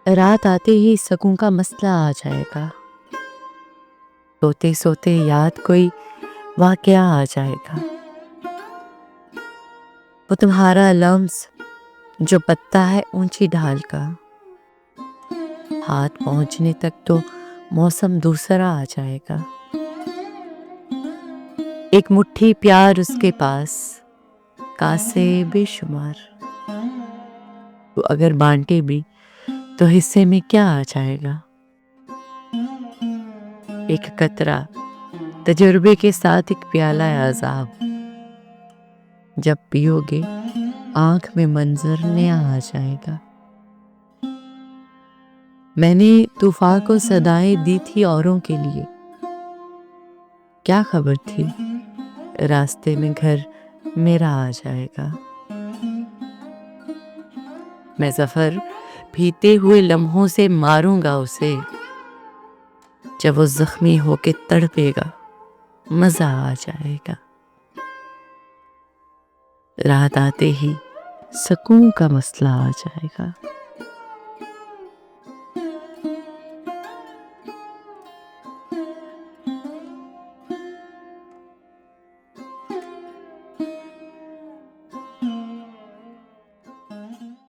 रात आते ही सकून का मसला आ जाएगा। सोते सोते याद कोई वाकया आ जाएगा। वो तुम्हारा लम्स जो पत्ता है ऊंची ढाल का, हाथ पहुंचने तक तो मौसम दूसरा आ जाएगा। एक मुट्ठी प्यार उसके पास, कासे बेशुमार। तो अगर बांटे भी तो हिस्से में क्या आ जाएगा। एक कतरा तजुर्बे के साथ एक प्याला अज़ाब, जब पियोगे आंख में मंजर नया आ जाएगा। मैंने तूफान को सदाएं दी थी औरों के लिए, क्या खबर थी रास्ते में घर मेरा आ जाएगा। मैं ज़फर भीते हुए लम्हों से मारूंगा उसे, जब वो जख्मी होके तड़पेगा मजा आ जाएगा। रात आते ही सकून का मसला आ जाएगा।